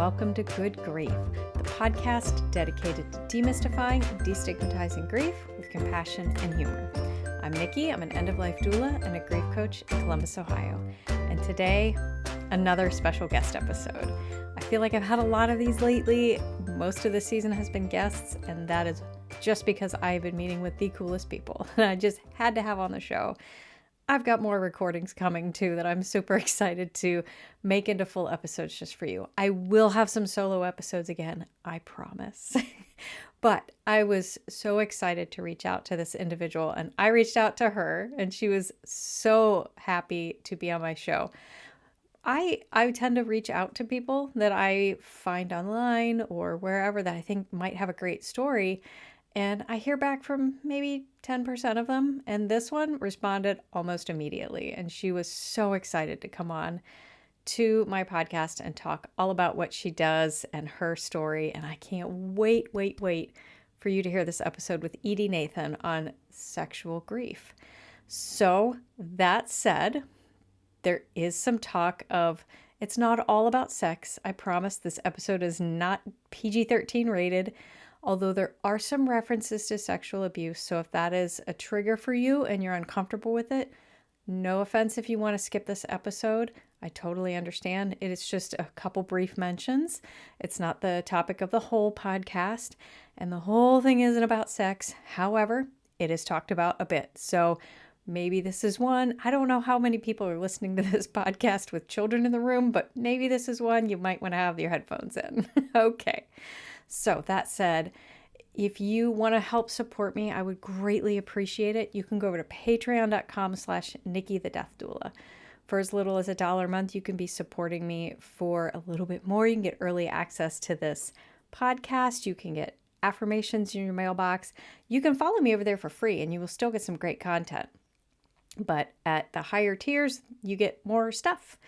welcome to Good Grief, the podcast dedicated to demystifying and destigmatizing grief with compassion and humor. I'm Nikki, I'm an end-of-life doula and a grief coach in Columbus, Ohio. And today, another special guest episode. I feel like I've had a lot of these lately. Most of the season has been guests, and that is just because I've been meeting with the coolest people that I just had to have on the show. I've got more recordings coming too that I'm super excited to make into full episodes just for you. I will have some solo episodes again, I promise. But I was so excited to reach out to this individual, and I reached out to her and she was so happy to be on my show. I tend to reach out to people that I find online or wherever that I think might have a great story. And I hear back from maybe 10% of them. And this one responded almost immediately. And she was so excited to come on to my podcast and talk all about what she does and her story. And I can't wait for you to hear this episode with Edy Nathan on sexual grief. So that said, there is some talk of, it's not all about sex. I promise this episode is not PG-13 rated. Although there are some references to sexual abuse, so if that is a trigger for you and you're uncomfortable with it, no offense if you want to skip this episode. I totally understand. It is just a couple brief mentions. It's not the topic of the whole podcast, and the whole thing isn't about sex. However, it is talked about a bit. So maybe this is one. I don't know how many people are listening to this podcast with children in the room, but maybe this is one you might want to have your headphones in. Okay. So that said, if you want to help support me, I would greatly appreciate it. You can go over to patreon.com/Nikki the Death Doula. For as little as $1 a month, you can be supporting me for a little bit more. You can get early access to this podcast. You can get affirmations in your mailbox. You can follow me over there for free and you will still get some great content. But at the higher tiers, you get more stuff.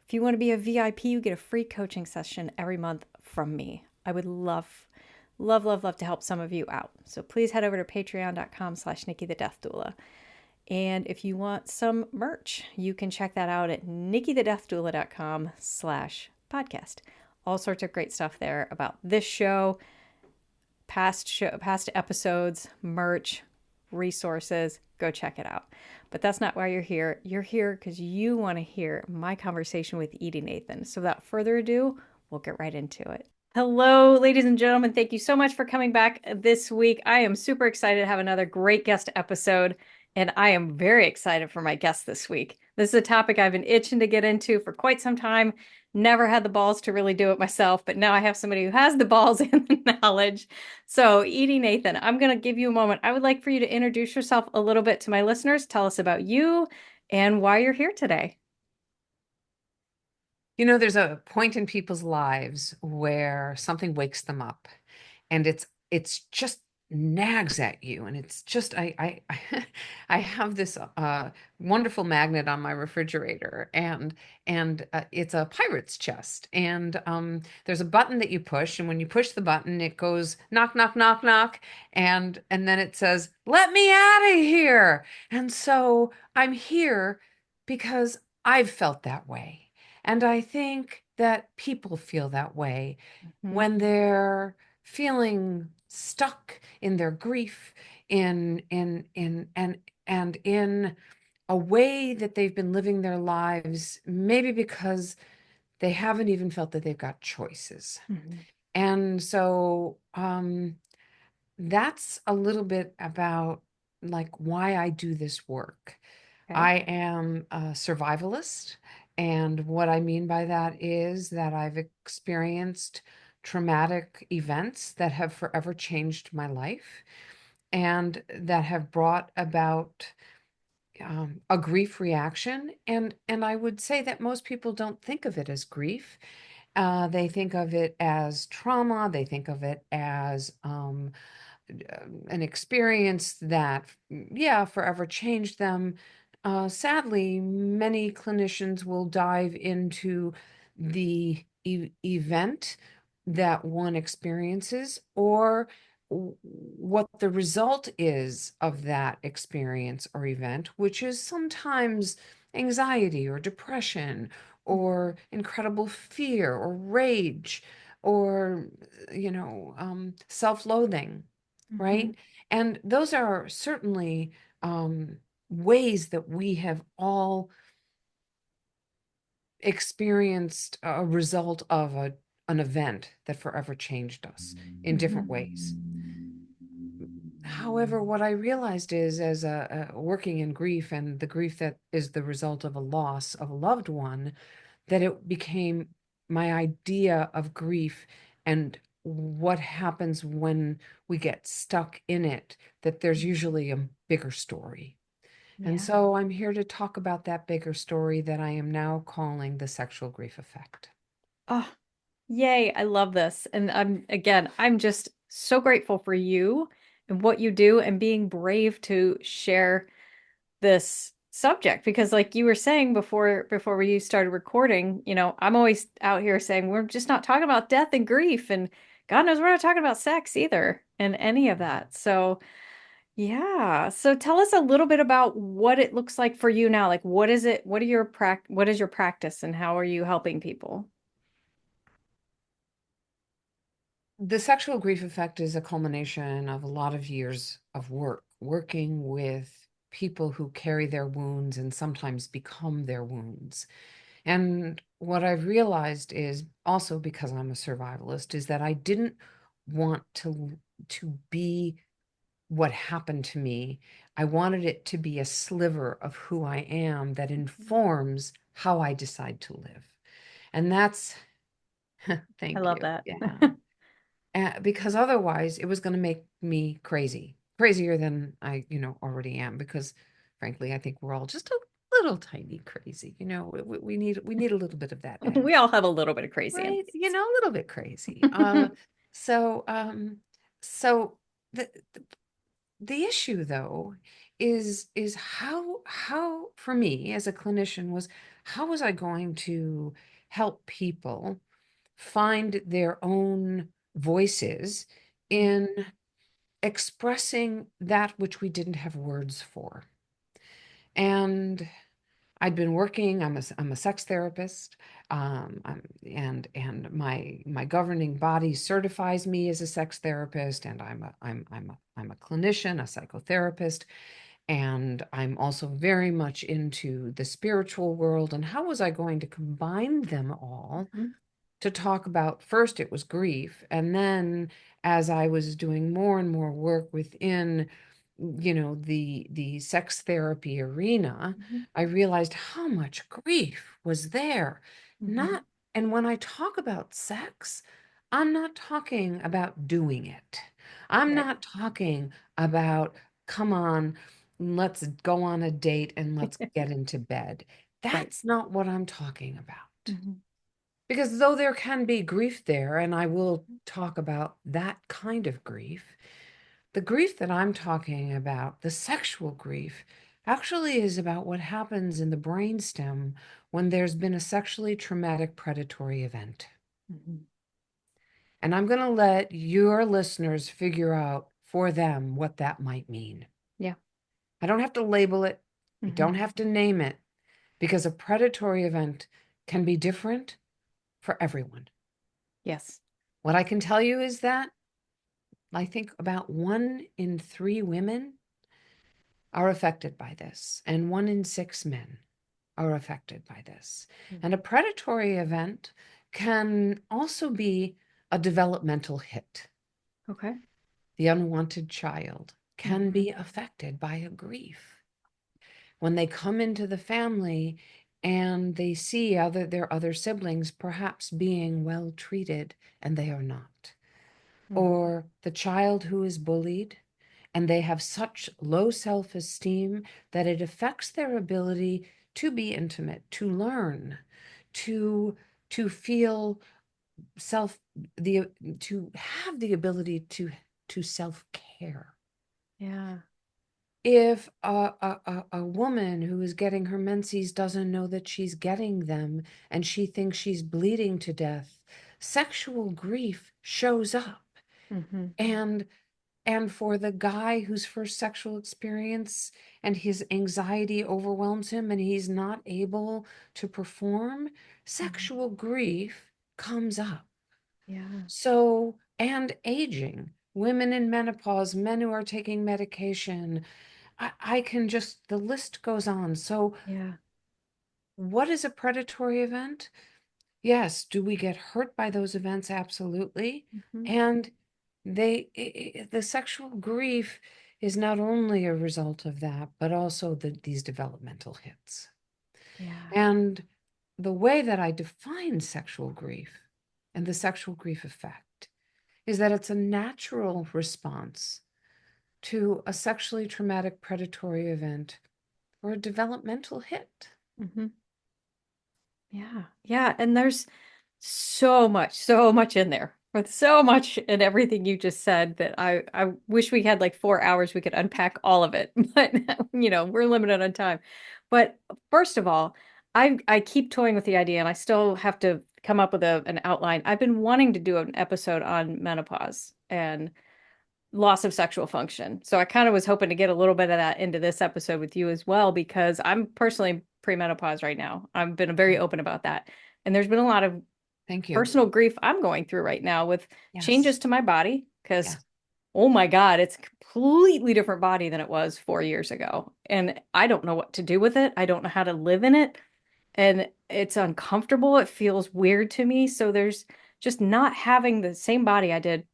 If you want to be a VIP, you get a free coaching session every month from me. I would love to help some of you out. So please head over to patreon.com/Nikki the Death Doula. And if you want some merch, you can check that out at nikkithedeathdoula.com/podcast. All sorts of great stuff there about this show, past episodes, merch, resources. Go check it out. But that's not why you're here. You're here because you want to hear my conversation with Edy Nathan. So without further ado, we'll get right into it. Hello, ladies and gentlemen. Thank you so much for coming back this week. I am super excited to have another great guest episode, and I am very excited for my guest this week. This is a topic I've been itching to get into for quite some time. Never had the balls to really do it myself, but now I have somebody who has the balls and the knowledge. So, Edy Nathan, I'm going to give you a moment. I would like for you to introduce yourself a little bit to my listeners. Tell us about you and why you're here today. You know, there's a point in people's lives where something wakes them up and it's just nags at you. And it's just, I have this wonderful magnet on my refrigerator and it's a pirate's chest. And there's a button that you push. And when you push the button, it goes knock, knock, knock, knock. And then it says, let me out of here. And so I'm here because I've felt that way. And I think that people feel that way when they're feeling stuck in their grief, in a way that they've been living their lives, maybe because they haven't even felt that they've got choices. And so that's a little bit about like why I do this work. Okay. I am a survivalist. And what I mean by that is that I've experienced traumatic events that have forever changed my life and that have brought about a grief reaction. And I would say that most people don't think of it as grief. They think of it as trauma. They think of it as an experience that, yeah, forever changed them. Sadly, many clinicians will dive into the event that one experiences or what the result is of that experience or event, which is sometimes anxiety or depression or incredible fear or rage or, self-loathing, Mm-hmm. right? And those are certainly ways that we have all experienced a result of an event that forever changed us in different ways. However, what I realized is, as a working in grief and the grief that is the result of a loss of a loved one, that it became my idea of grief and what happens when we get stuck in it, that there's usually a bigger story. And Yeah. so I'm here to talk about that bigger story that I am now calling the sexual grief effect. Oh, yay. I love this. And I'm just so grateful for you and what you do and being brave to share this subject because like you were saying before we started recording, I'm always out here saying we're just not talking about death and grief and God knows we're not talking about sex either and any of that. So, yeah. So tell us a little bit about what it looks like for you now. Like what is it? What is your practice and how are you helping people? The sexual grief effect is a culmination of a lot of years of working with people who carry their wounds and sometimes become their wounds. And what I've realized is also because I'm a survivalist is that I didn't want to be what happened to me. I wanted it to be a sliver of who I am that informs how I decide to live. And that's, I thank love you. that. Yeah. Because otherwise it was going to make me crazy, crazier than I, already am. Because frankly, I think we're all just a little tiny crazy. We need a little bit of that We edge, all have a little bit of crazy in right? us. A little bit crazy. So, so the, the the issue though is how for me as a clinician was how was I going to help people find their own voices in expressing that which we didn't have words for. And I'd been working. I'm a sex therapist, and my governing body certifies me as a sex therapist, and I'm a clinician, a psychotherapist, and I'm also very much into the spiritual world. And how was I going to combine them all Mhm. to talk about? First it was grief, and then as I was doing more and more work within the sex therapy arena, Mhm. I realized how much grief was there. Mhm. Not And when I talk about sex, I'm not talking about doing it. I'm Right. not talking about, come on, let's go on a date and let's get into bed. Right. That's not what I'm talking about. Mhm. Because though there can be grief there, and I will talk about that kind of grief, the grief that I'm talking about, the sexual grief, actually is about what happens in the brainstem when there's been a sexually traumatic predatory event. Mhm. And I'm going to let your listeners figure out for them what that might mean. Yeah. I don't have to label it, I Mhm. don't have to name it, because a predatory event can be different for everyone. Yes. What I can tell you is that I think about 1 in 3 women are affected by this, and 1 in 6 men are affected by this. Mm. And a predatory event can also be a developmental hit. Okay. The unwanted child can Mhm. be affected by a grief. When they come into the family and they see their other siblings perhaps being well treated and they are not, Mhm. or the child who is bullied and they have such low self-esteem that it affects their ability to be intimate, to learn, to feel self the to have the ability to self-care. Yeah. If a woman who is getting her menses doesn't know that she's getting them and she thinks she's bleeding to death, sexual grief shows up. Mhm. And And for the guy whose first sexual experience and his anxiety overwhelms him and he's not able to perform, Mhm. sexual grief comes up. Yeah. So, and aging, women in menopause, men who are taking medication, I can just, the list goes on. So, Yeah. what is a predatory event? Yes. Do we get hurt by those events? Absolutely. Mhm. And the sexual grief is not only a result of that, but also these developmental hits. Yeah. And the way that I define sexual grief and the sexual grief effect is that it's a natural response to a sexually traumatic predatory event or a developmental hit. Mhm. Yeah. Yeah. And there's so much in there. With so much in everything you just said that I wish we had like 4 hours we could unpack all of it. But we're limited on time. But first of all, I keep toying with the idea and I still have to come up with an outline. I've been wanting to do an episode on menopause and loss of sexual function. So I kind of was hoping to get a little bit of that into this episode with you as well, because I'm personally premenopause right now. I've been very Okay. open about that. And there's been a lot of Thank you. personal grief I'm going through right now with changes Yes. to my body because, Yes. oh my God, it's a completely different body than it was 4 years ago. And I don't know what to do with it. I don't know how to live in it. And it's uncomfortable. It feels weird to me. So there's just not having the same body I did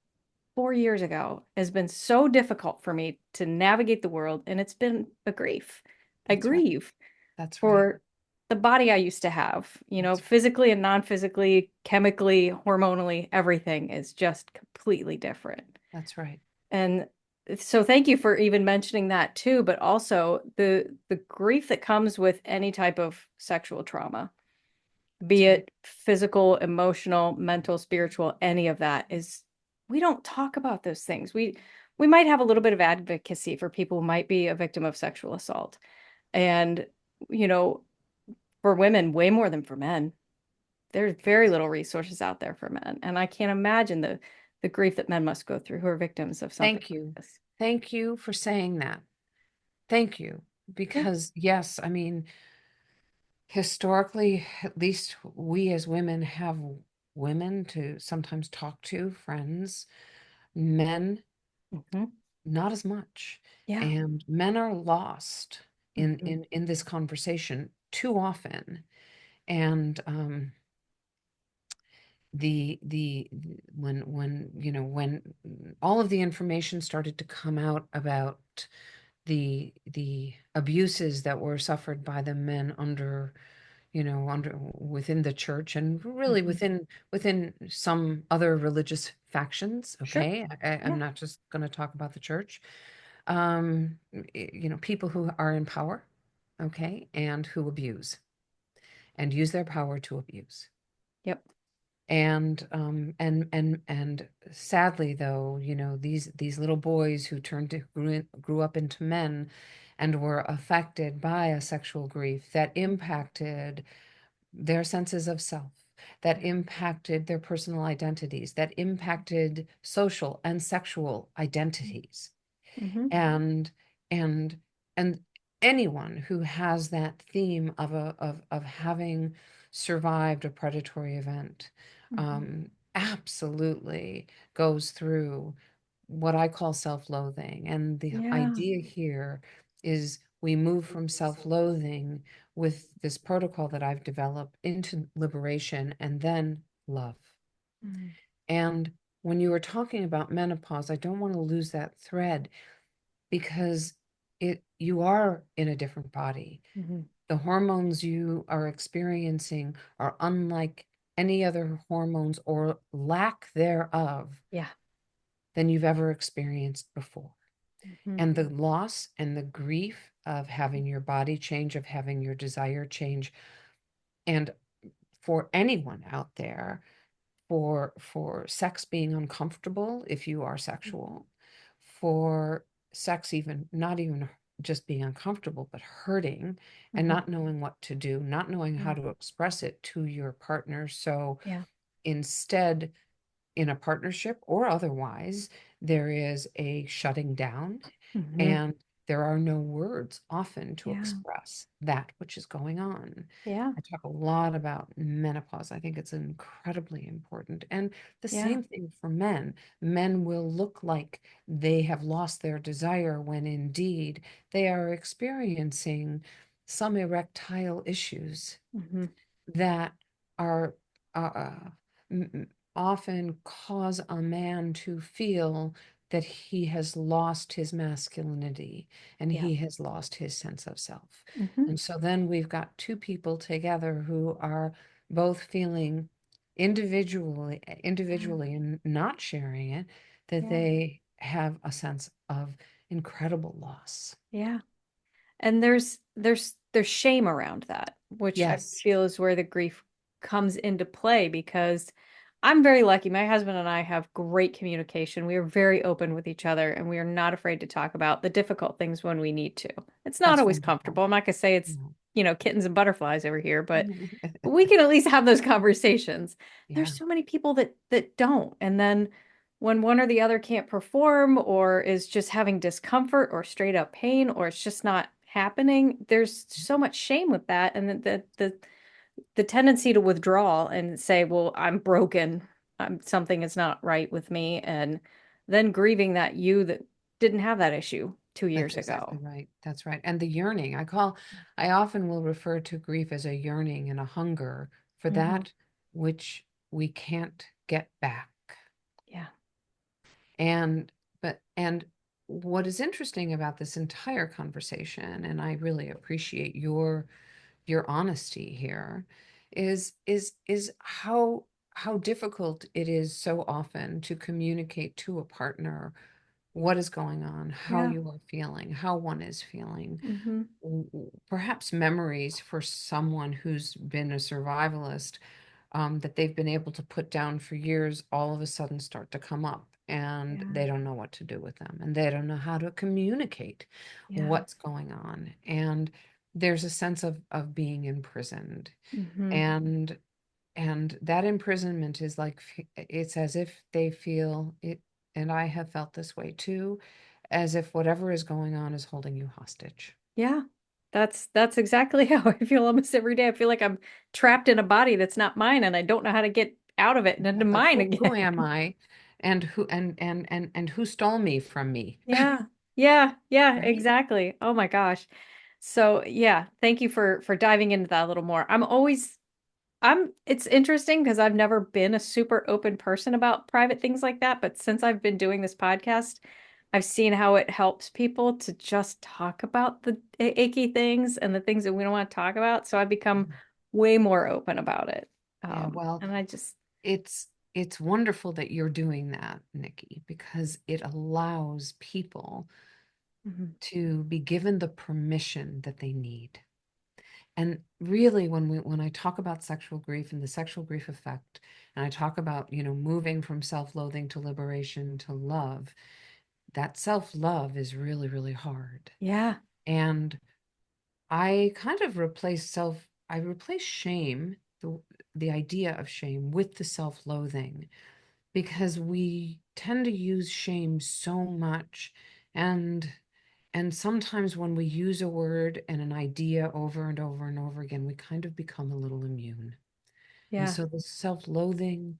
4 years ago has been so difficult for me to navigate the world. And it's been a grief. I That's right. grieve That's right. for the body I used to have, That's right. physically and non-physically, chemically, hormonally, everything is just completely different. That's right. And so thank you for even mentioning that too, but also the grief that comes with any type of sexual trauma, be That's right. it physical, emotional, mental, spiritual, any of that is we don't talk about those things. We might have a little bit of advocacy for people who might be a victim of sexual assault. And, you know, for women, way more than for men. There's very little resources out there for men. And I can't imagine the grief that men must go through who are victims of something Thank like you. this. Thank you for saying that. Thank you. Yeah. Because, yes, I mean, historically, at least we as women have women to sometimes talk to, friends, men, Hmm. not as much. Yeah. And men are lost Hmm. in this conversation too often. And the when all of the information started to come out about the abuses that were suffered by the men under within the church and really Hmm. within some other religious factions. Sure. Okay, I'm Yeah. not just going to talk about the church. People who are in power, okay, and who abuse and use their power to abuse. Yep. And sadly, though, these little boys who grew up into men and were affected by a sexual grief that impacted their senses of self, that impacted their personal identities, that impacted social and sexual identities. Hmm. And and and anyone who has that theme of having survived a predatory event Hmm. absolutely goes through what I call self-loathing. And the Yeah. idea here is we move from self-loathing with this protocol that I've developed into liberation and then love. Mm-hmm. And when you were talking about menopause, I don't want to lose that thread because you are in a different body. Hmm. The hormones you are experiencing are unlike any other hormones or lack thereof Yeah. than you've ever experienced before. Hmm. And the loss and the grief of having your body change, of having your desire change, and for anyone out there, for sex being uncomfortable if you are sexual, for sex even not even just being uncomfortable, but hurting and Hmm. not knowing what to do, not knowing how Yeah. to express it to your partner. So Yeah. instead in a partnership or otherwise, there is a shutting down, Hmm. and there are no words often to Yeah. express that which is going on. Yeah. I talk a lot about menopause. I think it's incredibly important. And the Yeah. same thing for men. Men will look like they have lost their desire when indeed they are experiencing some erectile issues Hmm. that are m- often cause a man to feel that he has lost his masculinity and Yeah. he has lost his sense of self. Hmm. And so then we've got two people together who are both feeling Yeah. individually and not sharing it, that Yeah. they have a sense of incredible loss. Yeah. And there's shame around that, which I Yes, feel is where the grief comes into play because I'm very lucky. My husband and I have great communication. We are very open with each other and we are not afraid to talk about the difficult things when we need to. It's not that's always wonderful. comfortable. I'm not gonna say it's, No. kittens and butterflies over here, but we can at least have those conversations. Yeah. There's so many people that don't. And then when one or the other can't perform or is just having discomfort or straight up pain or it's just not happening, there's so much shame with that. And the tendency to withdraw and say, well, I'm broken. Something is not right with me. And then grieving that you that didn't have that issue two That's years exactly ago. right. That's right. And the yearning, I often will refer to grief as a yearning and a hunger for Hmm. that which we can't get back. Yeah. And, and what is interesting about this entire conversation, and I really appreciate your honesty here, is how difficult it is so often to communicate to a partner what is going on, how Yeah. you are feeling, how one is feeling. Hmm. Perhaps memories for someone who's been a survivalist, that they've been able to put down for years all of a sudden start to come up and Yeah. they don't know what to do with them and they don't know how to communicate Yeah. what's going on. And there's a sense of being imprisoned. Hmm. And that imprisonment is like it's as if they feel it, and I have felt this way too, as if whatever is going on is holding you hostage. Yeah. That's exactly how I feel almost every day. I feel like I'm trapped in a body that's not mine and I don't know how to get out of it and into Like mine who again. am I, and who and who stole me from me? Yeah. Yeah. Yeah, Right. exactly. Oh my gosh. So, yeah, thank you for diving into that a little more. It's interesting because I've never been a super open person about private things like that, but since I've been doing this podcast, I've seen how it helps people to just talk about the achy things and the things that we don't want to talk about. So I've become way more open about it. Yeah, well, And I just, it's wonderful that you're doing that, Nikki, because it allows people Mhm. to be given the permission that they need. And really, when I talk about sexual grief and the sexual grief effect, and I talk about, moving from self-loathing to liberation to love, that self-love is really, really hard. Yeah. And I kind of I replace shame, the idea of shame, with the self-loathing, because we tend to use shame so much. And sometimes when we use a word and an idea over and over and over again, we kind of become a little immune. And Yeah. so the self-loathing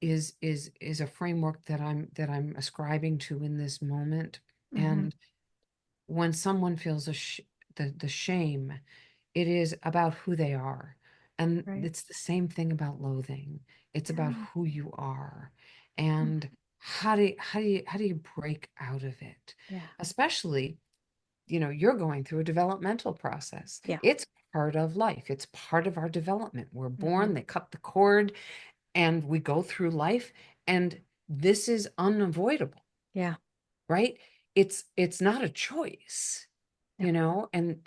is a framework that I'm ascribing to in this moment. Hmm. And when someone feels the shame, it is about who they are. And Right. it's the same thing about loathing. It's about Yeah. who you are. And how do you break out of it? Yeah. Especially, you're going through a developmental process. Yeah. It's part of life. It's part of our development. We're Hmm. born, they cut the cord, and we go through life, and this is unavoidable, Yeah. right? It's not a choice, No. and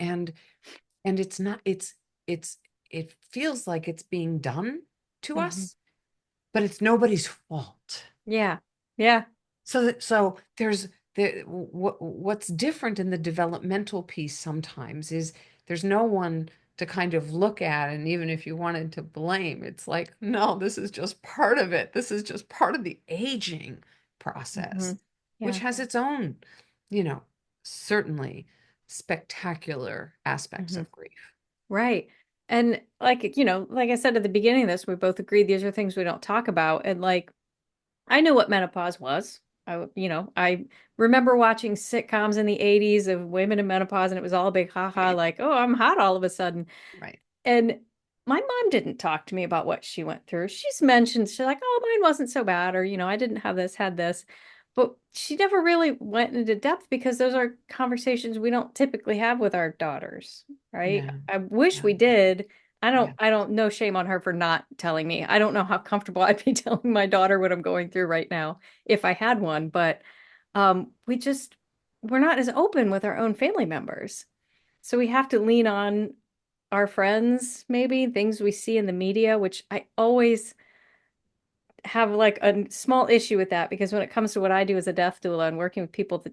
it's not it's it feels like it's being done to Hmm. us, but it's nobody's fault. Yeah. Yeah. So there's what's different in the developmental piece sometimes is there's no one to kind of look at. And even if you wanted to blame, it's like, no, this is just part of it. This is just part of the aging Hmm. process, which Yeah. has its own, you know, certainly spectacular aspects Hmm. of grief. Right. And like, like I said at the beginning of this, we both agreed these are things we don't talk about. And like, I knew what menopause was. I remember watching sitcoms in the 80s of women in menopause, and it was all a big haha, Right. like, oh, I'm hot all of a sudden. Right. And my mom didn't talk to me about what she went through. She's like, oh, mine wasn't so bad, or, I didn't have this, had this. But she never really went into depth because those are conversations we don't typically have with our daughters, right? Yeah. I wish Yeah. we did. Yeah. I don't, no shame on her for not telling me. I don't know how comfortable I'd be telling my daughter what I'm going through right now if I had one, but we're not as open with our own family members. So we have to lean on our friends, maybe things we see in the media, which I always have like a small issue with that because when it comes to what I do as a death doula and working with people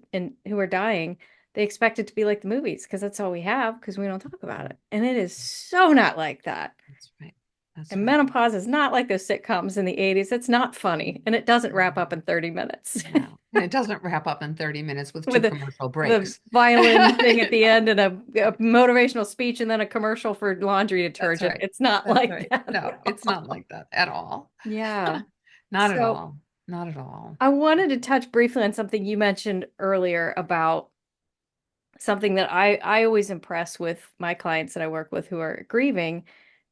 who are dying, they expect it to be like the movies because that's all we have because we don't talk about it. And it is so not like that. That's right. That's And right. menopause is not like those sitcoms in the 80s. It's not funny and it doesn't wrap up in 30 minutes. No. And it doesn't wrap up in 30 minutes with two With commercial the breaks. violin thing at You the know? end and a motivational speech and then a commercial for laundry That's detergent. right. It's not That's like right. that No, at it's not all. like that at all. Yeah. Not at So all. Not at all. I wanted to touch briefly on something you mentioned earlier about something that I always impress with my clients that I work with who are grieving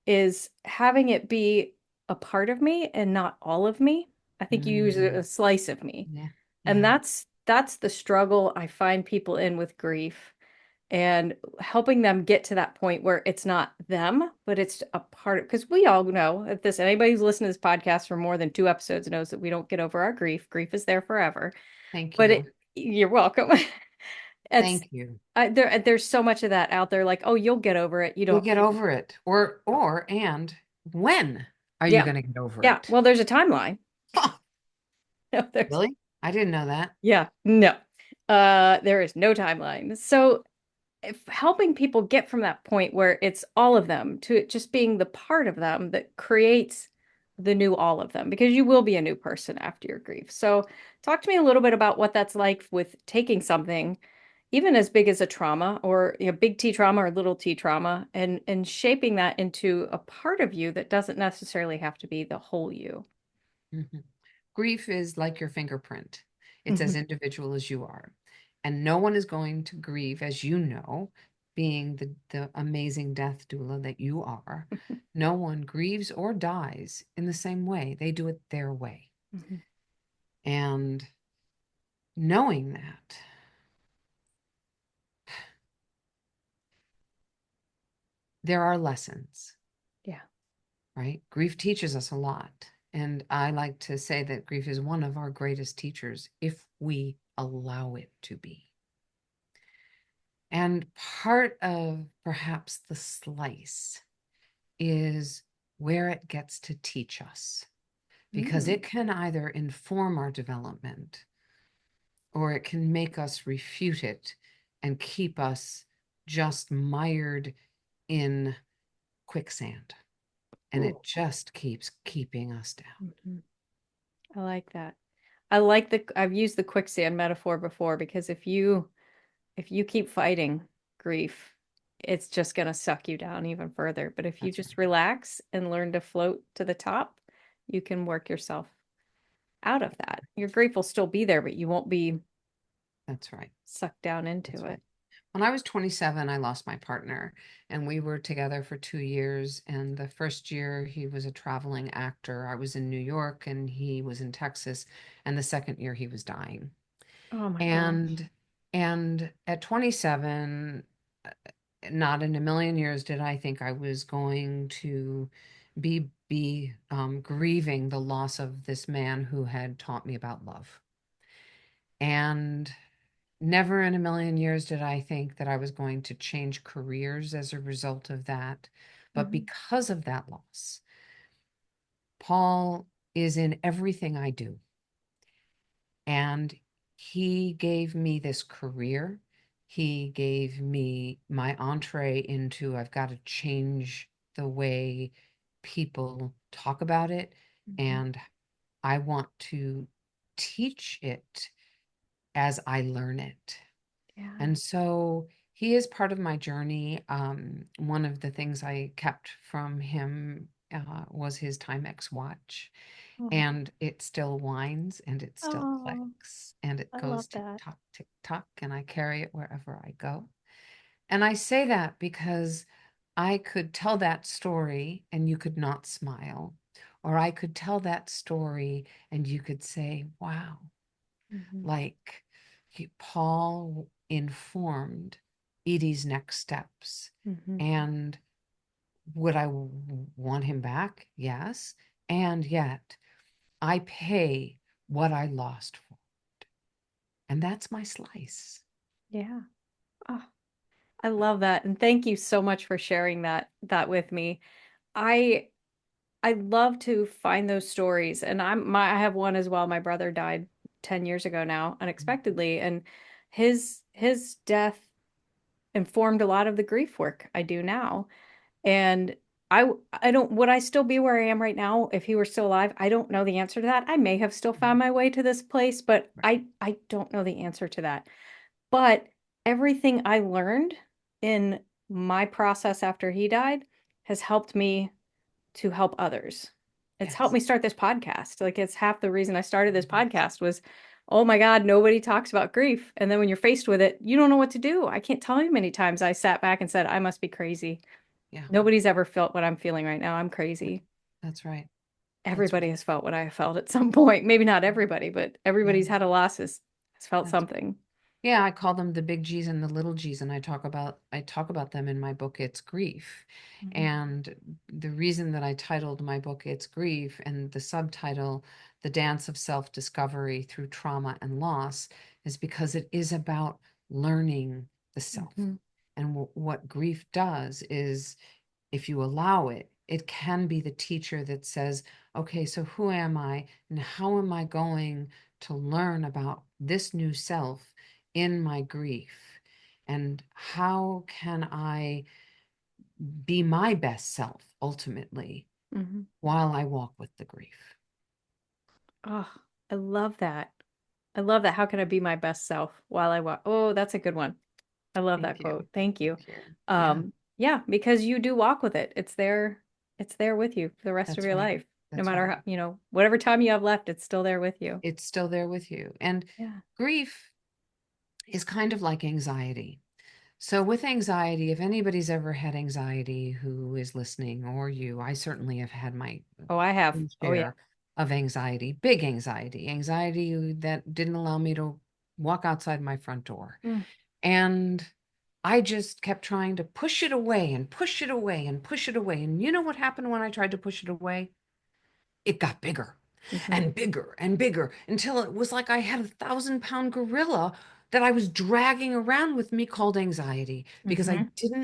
is having it be a part of me and not all of me. I think you use Mm, a slice of me. yeah. And Yeah. that's the struggle I find people in with grief and helping them get to that point where it's not them, but it's a part of, because we all know if this anybody who's listened to this podcast for more than 2 episodes knows that we don't get over our grief. Grief is there forever. Thank But you. you're welcome. It's Thank you. there's so much of that out there, like, oh, you'll get over it. You You'll don't. get over it. And when are you Yeah, going to get over yeah. it? Well, there's a timeline. No, there's Really? I didn't know that. yeah, no. There is no timeline. So if helping people get from that point where it's all of them to it just being the part of them that creates the new all of them, because you will be a new person after your grief. So talk to me a little bit about what that's like with taking something, even as big as a trauma or big T trauma or little T trauma, and shaping that into a part of you that doesn't necessarily have to be the whole you. Mhm. Grief is like your fingerprint. It's as Mhm. individual as you are. And no one is going to grieve, as you know, being the amazing death doula that you are. No one grieves or dies in the same way. They do it their way. Mhm. And knowing that, there are lessons, Yeah. right? Grief teaches us a lot. And I like to say that grief is one of our greatest teachers if we allow it to be. And part of perhaps the slice is where it gets to teach us, because Mm. it can either inform our development or it can make us refute it and keep us just mired in quicksand. And Ooh. it just keeps keeping us down. Mhm. I like that. I've used the quicksand metaphor before because if you keep fighting grief, it's just going to suck you down even further. But if you That's just right. relax and learn to float to the top, you can work yourself out of that. Your grief will still be there, but you won't be That's right. sucked down That's into right. it. When I was 27, I lost my partner, and we were together for 2 years. And the first year, he was a traveling actor. I was in New York, and he was in Texas. And the second year, he was dying. Oh my gosh. And and at 27, not in a million years did I think I was going to be grieving the loss of this man who had taught me about love. And never in a million years did I think that I was going to change careers as a result of that. But Mhm. because of that loss, Paul is in everything I do. And he gave me this career. he gave me my entree into I've got to change the way people talk about it, Mhm. and I want to teach it as I learn it. Yeah. And so he is part of my journey. One of the things I kept from him was his Timex watch, Oh, and it still whines and it still oh, clicks and it I love goes tick that. tock, tick tock, and I carry it wherever I go. And I say that because I could tell that story and you could not smile, or I could tell that story and you could say, wow, Hmm. like Paul informed Edy's next steps. Hmm. And would I want him back? Yes. And yet I pay what I lost for. And that's my slice. Yeah. Oh, I love that. And thank you so much for sharing that with me. I I love to find those stories, and I have one as well. My brother died 10 years ago now, unexpectedly, and his death informed a lot of the grief work I do now. And I don't, would I still be where I am right now if he were still alive? I don't know the answer to that. I may have still found Mhm. my way to this place, but Right. I don't know the answer to that. But everything I learned in my process after he died has helped me to help others. It's helped Yes. me start this podcast. Like it's half the reason I started this Mhm. podcast was, oh my God, nobody talks about grief. And then when you're faced with it, you don't know what to do. I can't tell you how many times I sat back and said, I must be crazy. Yeah. Nobody's ever felt what I'm feeling right now. I'm Yep. crazy. That's right. That's right. Everybody has felt what I have felt at some point. Maybe not everybody, but Yeah. everybody's had a loss has felt That's something. Yeah, I call them the big G's and the little G's, and I talk about them in my book, It's Grief. Mhm. And the reason that I titled my book It's Grief and the subtitle The Dance of Self-Discovery Through Trauma and Loss is because it is about learning the self. Mhm. And what grief does is, if you allow it, it can be the teacher that says, okay, so who am I and how am I going to learn about this new self in my grief? And how can I be my best self ultimately Mhm. while I walk with the grief? Oh, I love that. I love that. How can I be my best self while I walk? Oh, that's a good one. I love Thank that you. quote. Thank you. Thank you. Yeah, Yeah, because you do walk with it. It's there with you for the rest of that's your right. life. No That's matter right. how, whatever time you have left, it's still there with you. It's still there with you. And Yeah. grief is kind of like anxiety. So, with anxiety, if anybody's ever had anxiety who is listening, or you, I certainly have had my Oh, I have. Oh, yeah. share of anxiety, big anxiety, anxiety that didn't allow me to walk outside my front door. Mm. And I just kept trying to push it away and push it away and push it away. And you know what happened when I tried to push it away? It got bigger Hmm. and bigger and bigger until it was like I had a 1,000-pound gorilla that I was dragging around with me called anxiety because I Hmm.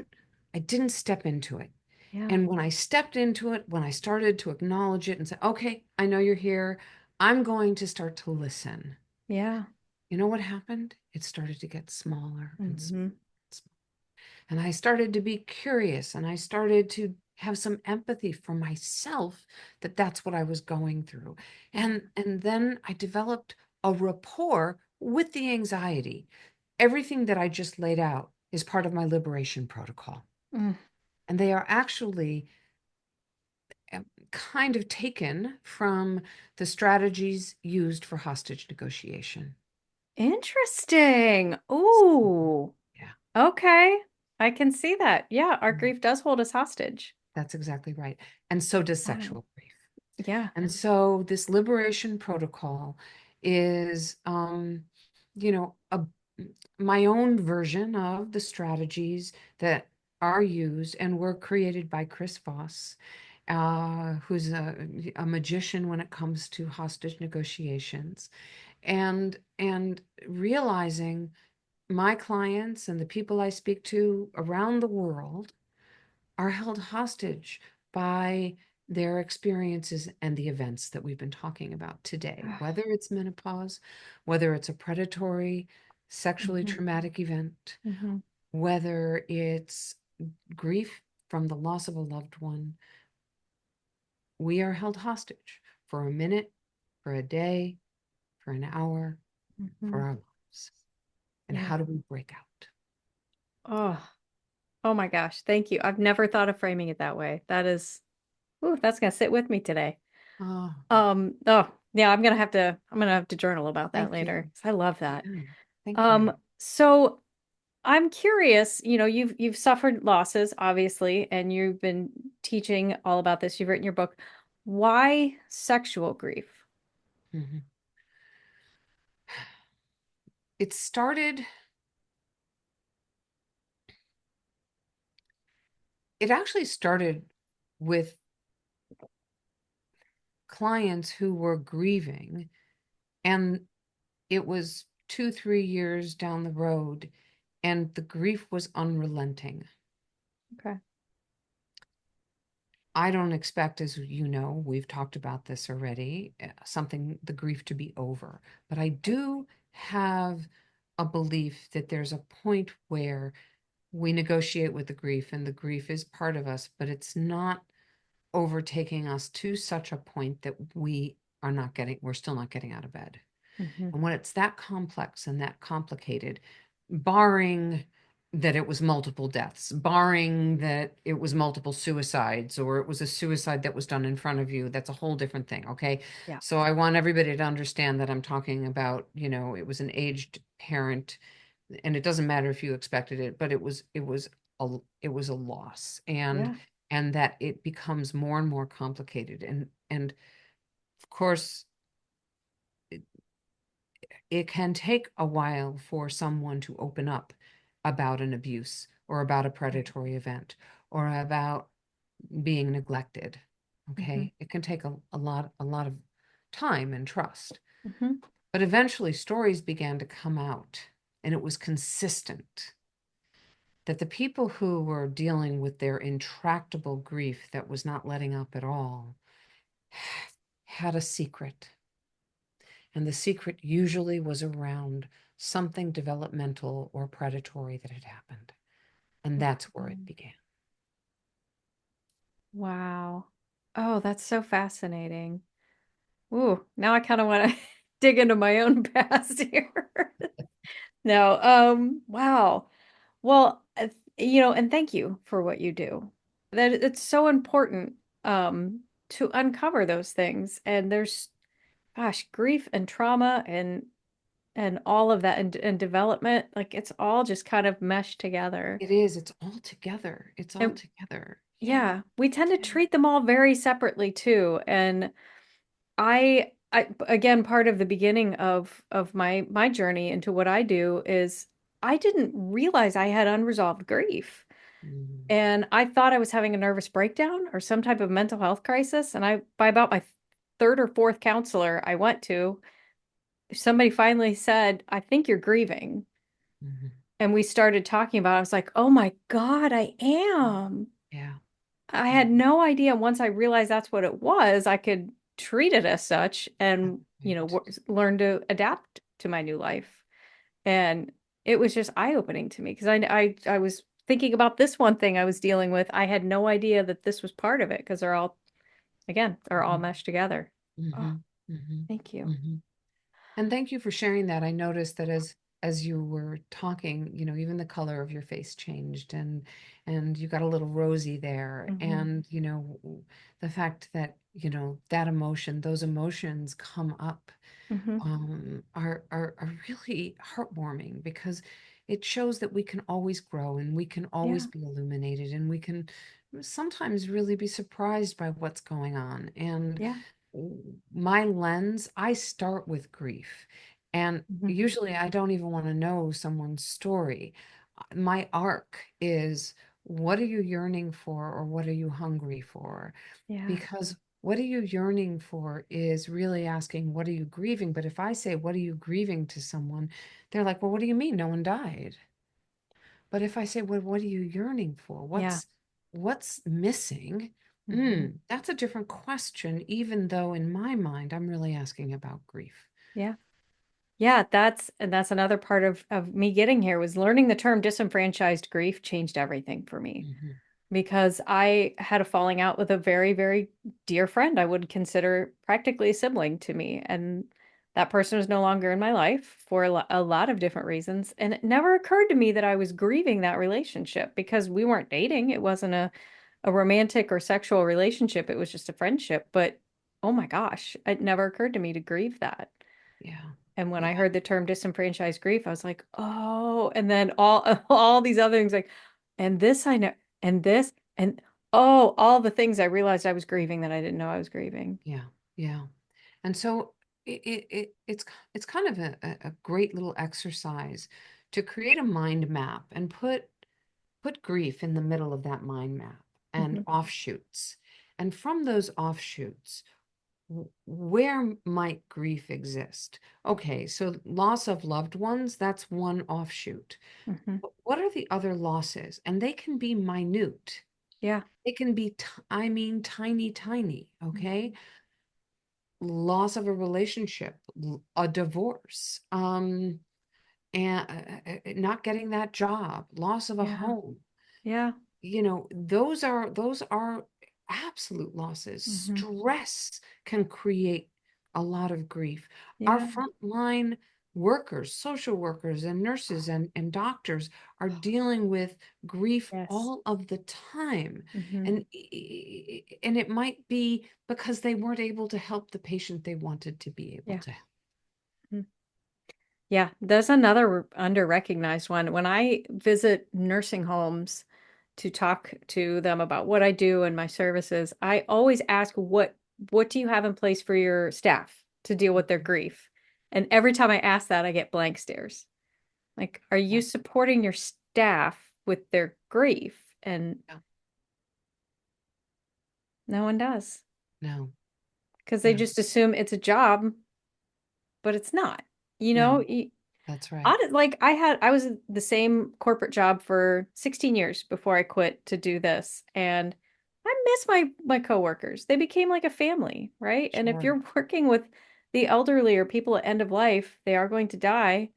didn't step into it. Yeah. And when I stepped into it, when I started to acknowledge it and say, okay, I know you're here, I'm going to start to listen. Yeah. You know what happened? It started to get smaller and smaller. Hmm. And I started to be curious and I started to have some empathy for myself that that's what I was going through. Yeah. And then I developed a rapport with the anxiety. Everything that I just laid out is part of my liberation protocol. Mm. And they are actually kind of taken from the strategies used for hostage negotiation. Interesting. Ooh. Yeah, Okay. I can see that. Yeah, our grief does hold us hostage. that's exactly right. And so does Got it. sexual grief. Yeah. And so this liberation protocol is, my own version of the strategies that are used and were created by Chris Voss, who's a magician when it comes to hostage negotiations, and realizing my clients and the people I speak to around the world are held hostage by their experiences and the events that we've been talking about today, whether it's menopause, whether it's a predatory sexually Mhm. traumatic event, Mhm. whether it's grief from the loss of a loved one, we are held hostage for a minute, for a day, for an hour, for Mhm. our lives. And Yeah. how do we break out? Oh, oh my gosh. Thank you. I've never thought of framing it that way. That is, ooh, that's gonna sit with me today. Oh, Oh, yeah, I'm gonna have to journal about that thank you. later. 'Cause I love that. Yeah, thank you. So I'm curious, you've suffered losses, obviously, and you've been teaching all about this. You've written your book. Why sexual grief? Mhm. It started, it actually started with clients who were grieving, and it was 2, 3 years down the road, and the grief was unrelenting. Okay. I don't expect, as you know, we've talked about this already, the grief to be over. But I Right. do have a belief that there's a point where we negotiate with the grief, and the grief is part of us, but it's not overtaking us to such a point that we're still not getting out of bed. Hmm. And when it's that complex and that complicated, barring that it was multiple deaths, barring that it was multiple suicides, or it was a suicide that was done in front of you, that's a whole different thing. Okay. Yeah. So I want everybody to understand that I'm talking about, it was an aged parent, and it doesn't matter if you expected it, but it was a loss, and Yeah. that it becomes more and more complicated. And of course, it can take a while for someone to open up about an abuse or about a Right. predatory event or about being neglected. Hmm. Okay. It can take a lot of time and trust. Hmm. But eventually stories began to come out, and it was consistent that the people who were dealing with their intractable grief that was not letting up at all had a secret. And the secret usually was around something developmental or predatory that had happened. And that's where it Mhm. began. Wow. Oh, that's so fascinating. Ooh, now I kind of want to dig into my own past here. No, wow. Well, and thank you for what you do. That it's so important to uncover those things. And there's, gosh, grief and trauma and all of that and development, like it's all just kind of meshed together. It is. It's all together. It's all And together. Yeah. yeah, we tend to Yeah. treat them all very separately too. And again, part of the beginning of my journey into what I do is I didn't realize I had unresolved grief. Mhm. And I thought I was having a nervous breakdown or some type of mental health crisis. And by about my third or fourth counselor I went to, somebody finally said, I think you're grieving. Mhm. And we started talking about it. I was like, oh my God, I am. Yeah. I Yeah. had no idea once I realized that's what it was, I could treat it as such That's and, right. learn to adapt to my new life. And it was just eye-opening to me because I was thinking about this one thing I was dealing with. I had no idea that this was part of it because they're all Mhm. meshed together. Oh, Mhm. Mhm. thank you. Mhm. And thank you for sharing that. I noticed that as you were talking, even the color of your face changed, and you got a little rosy there. Hmm. And the fact that that emotion, those emotions come up, Hmm. are really heartwarming, because it shows that we can always grow, and we can always Yeah. be illuminated, and we can sometimes really be surprised by what's going on. And Yeah. my lens, I start with grief. And Hmm. usually I don't even want to know someone's story. My arc is, what are you yearning for, or what are you hungry for? Yeah. Because what are you yearning for is really asking, what are you grieving? But if I say, what are you grieving to someone, they're like, well, what do you mean? No one died. But if I say, well, what are you yearning for? Yeah. What's missing? Hmm. That's a different question, even though in my mind, I'm really asking about grief. Yeah. Yeah, that's another part of me getting here was learning the term disenfranchised grief changed everything for me Hmm. because I had a falling out with a very, very dear friend I would consider practically a sibling to me. And that person was no longer in my life for a lot of different reasons. And it never occurred to me that I was grieving that relationship because we weren't dating. It wasn't a romantic or sexual relationship. It was just a friendship. But oh my gosh, it never occurred to me to grieve that. Yeah. And when I Yeah. heard the term disenfranchised grief, I was like, oh, and then all all these other things like, and this I know, and this, and oh, all the things I realized I was grieving that I didn't know I was grieving. Yeah. Yeah. And so it's kind of a great little exercise to create a mind map and put grief in the middle of that mind map and Hmm. offshoots. And from those offshoots, where might grief exist? Okay, so loss of loved ones, that's one offshoot. Hmm. But what are the other losses? And they can be minute. Yeah. They can be, I mean, tiny, tiny, okay? Loss of a relationship, a divorce, and not getting that job, loss of a Yeah. home. Yeah. Those are absolute losses. Hmm. Stress can create a lot of grief. Our Yeah. frontline workers, social workers and nurses and doctors are dealing with grief Yes. all of the time. Hmm. And it might be because they weren't able to help the patient they wanted to be able Yeah. to help. Mhm. Yeah. There's another under-recognized one. When I visit nursing homes to talk to them about what I do and my services, I always ask what do you have in place for your staff to deal with their grief? And every time I ask that, I get blank stares. Like, are Yeah, you supporting your staff with their grief? And yeah. no one does No, because they no, just assume it's a job, but it's not. You know, no, that's right. Like I was in the same corporate job for 16 years before I quit to do this, and I miss my coworkers. They became like a family, right? And if Sure. you're working with the elderly or people at end of life, they are going to die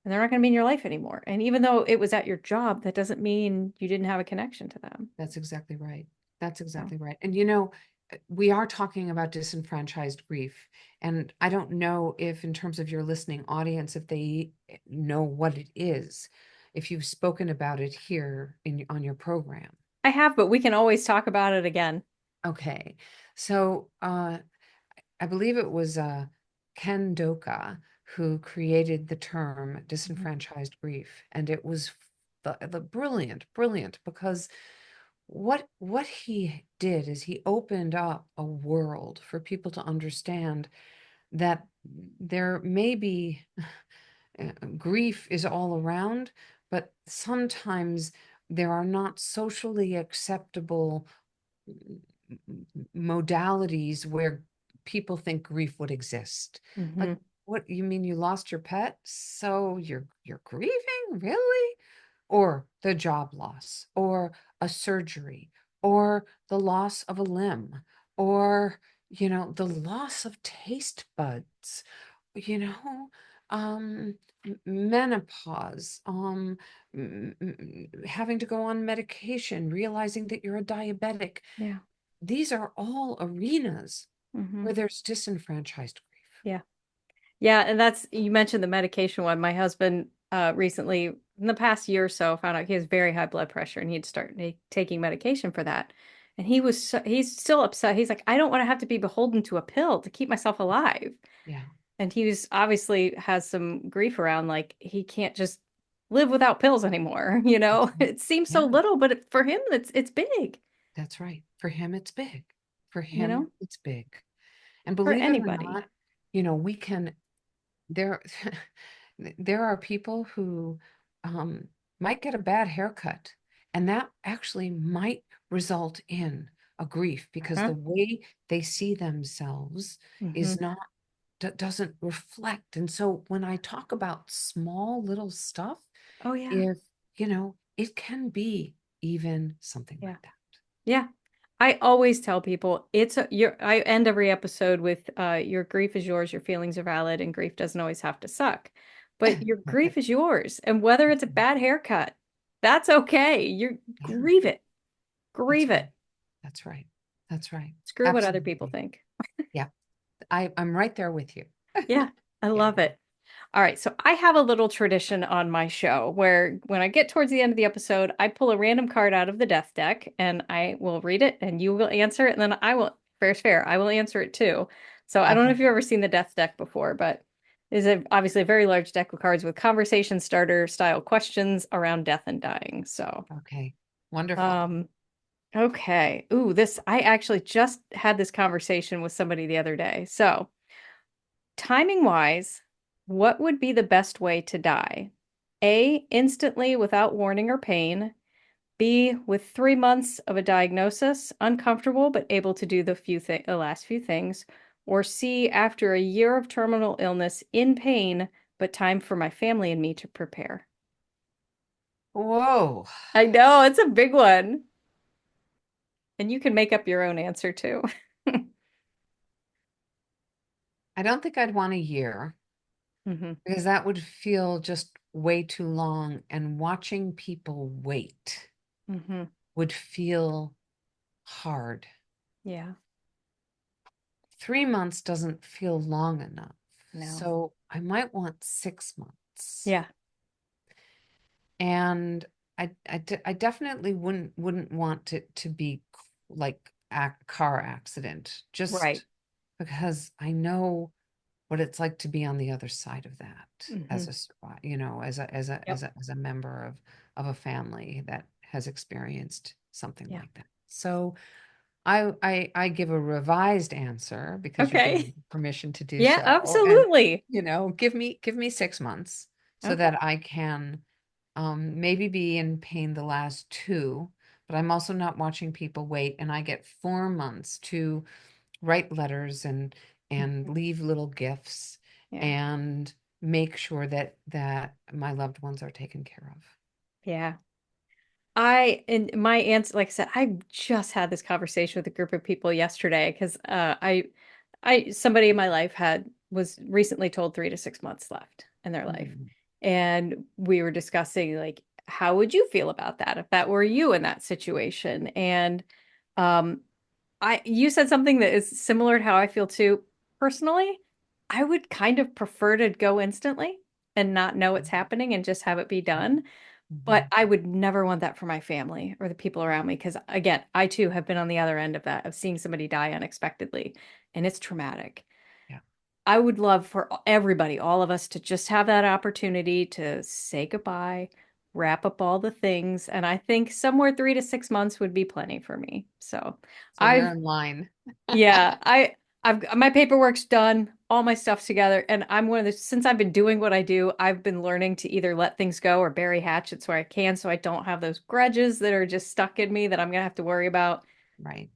and they're not going to be in your life anymore. And even though it was at your job, that doesn't mean you didn't have a connection to them. That's exactly right. That's So exactly right. And we are talking about disenfranchised grief. And I don't know if, in terms of your listening audience, if they know what it is, if you've spoken about it here on your program. I have, but we can always talk about it again. Okay. So I believe it was Ken Doka who created the term Mhm. disenfranchised grief. And it was the brilliant, brilliant, because what he did is he opened up a world for people to understand that there may be grief is all around, but sometimes there are not socially acceptable modalities where people think grief would exist. Like, Mhm. what you mean you lost your pet, so you're grieving, really? Or the job loss, or a surgery, or the loss of a limb, or the loss of taste buds, you know, menopause, having to go on medication, realizing that you're a diabetic. Yeah. These are all arenas Hmm. where there's disenfranchised grief. Yeah. Yeah, and that's you mentioned the medication one. My husband recently, in the past year or so, found out he has very high blood pressure and he'd start taking medication for that. And he's still upset. He's like, I don't want to have to be beholden to a pill to keep myself alive. Yeah, And he was obviously has some grief around like he can't just live without pills anymore, you that's know? right. It seems so Yeah, little, but for him it's big, that's right. For him, it's big. For you him, know? it's big. And For believe it or anybody. not, we can there there are people who um, might get a bad haircut, and that actually might result in a grief because Uh-huh. the way they see themselves Hmm. is not doesn't reflect. And so when I talk about small little stuff, Oh yeah. if it can be even something Yeah. like that. Yeah. I always tell people I end every episode with your grief is yours, your feelings are valid, and grief doesn't always have to suck. But your grief is yours. And whether it's a bad haircut, that's okay. You Yeah, grieve it. Grieve that's right. it. That's right. That's right. Screw what other people Absolutely. think. Yeah. I'm right there with you. Yeah, I Yeah. love it. All right, so I have a little tradition on my show where when I get towards the end of the episode, I pull a random card out of the death deck and I will read it and you will answer it and then fair's fair, I will answer it too. So I don't know Okay. if you've ever seen the death deck before, but obviously a very large deck of cards with conversation starter style questions around death and dying. So, Okay. Wonderful. um, okay. Ooh, I actually just had this conversation with somebody the other day. So, timing wise, what would be the best way to die? A, instantly without warning or pain. B, with 3 months of a diagnosis, uncomfortable but able to do the last few things. Or C, after a year of terminal illness, in pain, but time for my family and me to prepare. Whoa. I know, it's a big one. And you can make up your own answer too. I don't think I'd want a year hmm because that would feel just way too long. And watching people wait hmm would feel hard. Yeah, 3 months doesn't feel long enough. no. So I might want 6 months. Yeah, And I definitely wouldn't want it to be like a car accident, right. just because I know what it's like to be on the other side of that hmm Yep. as a member of a family that has experienced something Yeah. like that. So I give a revised answer because you gave Okay. me permission to do Yeah, so. And, absolutely. give me 6 months so Okay. that I can maybe be in pain the last two, but I'm also not watching people wait. And I get 4 months to write letters and Mhm. leave little gifts Yeah. and make sure that my loved ones are taken care of. Yeah. And my answer, like I said, I just had this conversation with a group of people yesterday because somebody in my life was recently told 3 to 6 months left in their life. Mm, And we were discussing, like, how would you feel about that if that were you in that situation? And um, you said something that is similar to how I feel too. Personally, I would kind of prefer to go instantly and not know it's happening and just have it be done. But mhm. I would never want that for my family or the people around me because, again, I too have been on the other end of that, of seeing somebody die unexpectedly, and it's traumatic. Yeah. I would love for everybody, all of us, to just have that opportunity to say goodbye, wrap up all the things, and I think somewhere 3 to 6 months would be plenty for me. So So you're I've in line. yeah, I've my paperwork's done, all my stuff's together, and I'm one of the since I've been doing what I do, I've been learning to either let things go or bury hatchets where I can so I don't have those grudges that are just stuck in me that I'm gonna have to worry about. Right.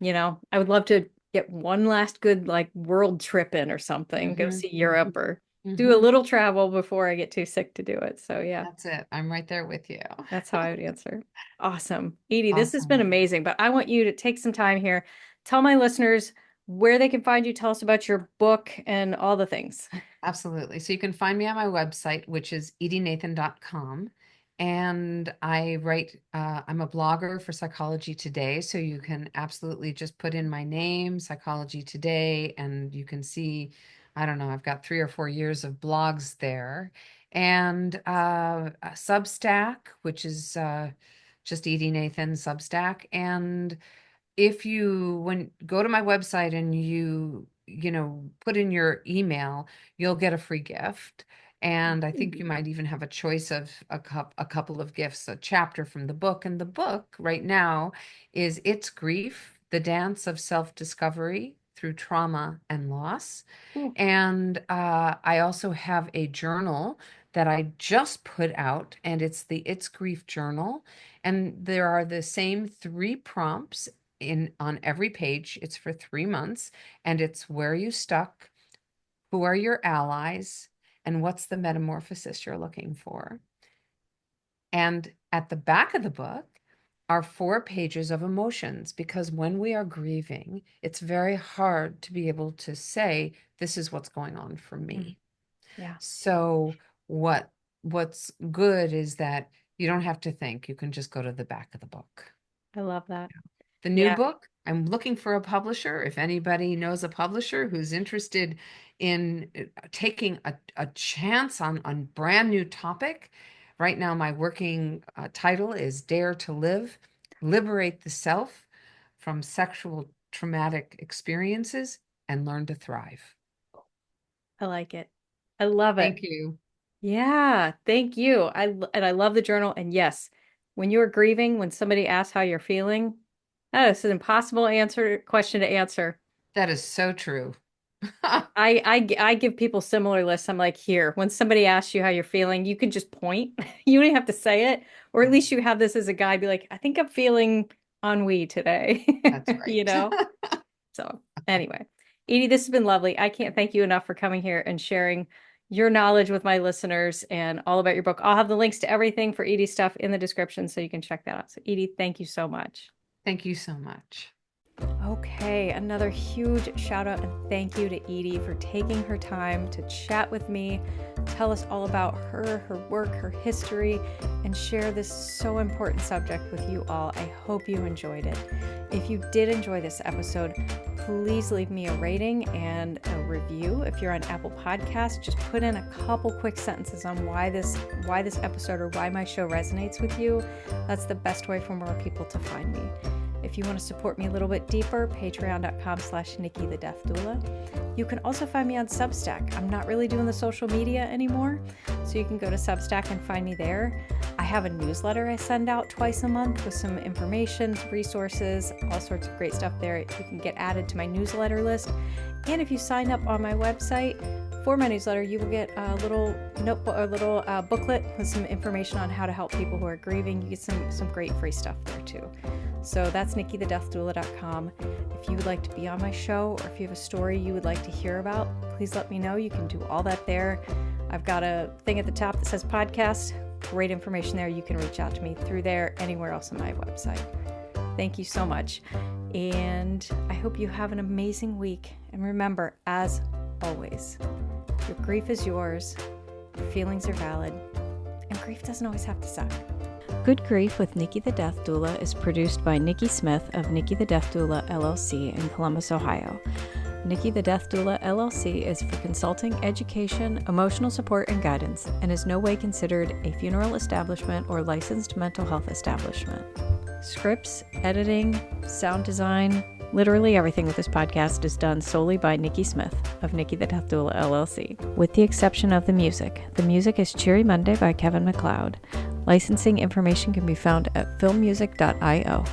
I would love to get one last good like world trip in or something, go Hmm. see Hmm. Europe or do a Hmm. little travel before I get too sick to do it. So yeah. That's it. I'm right there with you. That's how I would answer. Awesome. Edie, this has been Awesome. amazing, but I want you to take some time here. Tell my listeners where they can find you. Tell us about your book and all the things. Absolutely. So you can find me on my website, which is edynathan.com. And I'm a blogger for Psychology Today. So you can absolutely just put in my name, Psychology Today, and you can see, I don't know, I've got 3 or 4 years of blogs there. And a Substack, which is just Edy Nathan Substack. And if you when go to my website and you put in your email, you'll get a free gift. And I think you might even have a choice of a couple of gifts, a chapter from the book. And the book right now is It's Grief, the Dance of Self-Discovery Through Trauma and Loss. Ooh, And I also have a journal that I just put out, and it's the It's Grief Journal. And there are the same three prompts in on every page. It's for 3 months, and it's where you stuck, who are your allies, and what's the metamorphosis you're looking for. And at the back of the book are 4 pages of emotions, because when we are grieving, it's very hard to be able to say, this is what's going on for Mm. me. Yeah, So what's good is that you don't have to think. You can just go to the back of the book. I love that. The new Yeah, book, I'm looking for a publisher. If anybody knows a publisher who's interested in taking a chance on brand new topic. Right now, my working title is Dare to Live, Liberate the Self from Sexual Traumatic Experiences and Learn to Thrive. I like it. I love it. Thank you. Yeah, thank you. And I love the journal. And yes, when you're grieving, when somebody asks how you're feeling, that is an impossible question to answer. That is so true. I give people similar lists. I'm like, here, when somebody asks you how you're feeling, you can just point. You don't even have to say it, or at least you have this as a guide. Be like, I think I'm feeling ennui today, That's you right. know? So anyway, Edie, this has been lovely. I can't thank you enough for coming here and sharing your knowledge with my listeners and all about your book. I'll have the links to everything for Edie stuff in the description so you can check that out. So Edie, thank you so much. Thank you so much. Okay, another huge shout out and thank you to Edie for taking her time to chat with me, tell us all about her work, her history, and share this so important subject with you all. I hope you enjoyed it. If you did enjoy this episode, please leave me a rating and a review. If you're on Apple Podcasts, just put in a couple quick sentences on why this episode or why my show resonates with you. That's the best way for more people to find me. If you want to support me a little bit deeper, patreon.com/Nikki the Death Doula. You can also find me on Substack. I'm not really doing the social media anymore, so you can go to Substack and find me there. I have a newsletter I send out twice a month with some information, resources, all sorts of great stuff there. You can get added to my newsletter list. And if you sign up on my website for my newsletter, you will get a little notebook, a little booklet with some information on how to help people who are grieving. You get some great free stuff there too. So that's NikkiTheDeathDoula.com. If you would like to be on my show, or if you have a story you would like to hear about, please let me know. You can do all that there. I've got a thing at the top that says podcast. Great information there. You can reach out to me through there, anywhere else on my website. Thank you so much. And I hope you have an amazing week. And remember, as always, your grief is yours, your feelings are valid, and grief doesn't always have to suck. Good Grief with Nikki the Death Doula is produced by Nikki Smith of Nikki the Death Doula LLC in Columbus, Ohio. Nikki the Death Doula LLC is for consulting, education, emotional support, and guidance, and is no way considered a funeral establishment or licensed mental health establishment. Scripts, editing, sound design, literally everything with this podcast is done solely by Nikki Smith of Nikki the Death Doula LLC, with the exception of the music. The music is Cheery Monday by Kevin MacLeod. Licensing information can be found at filmmusic.io.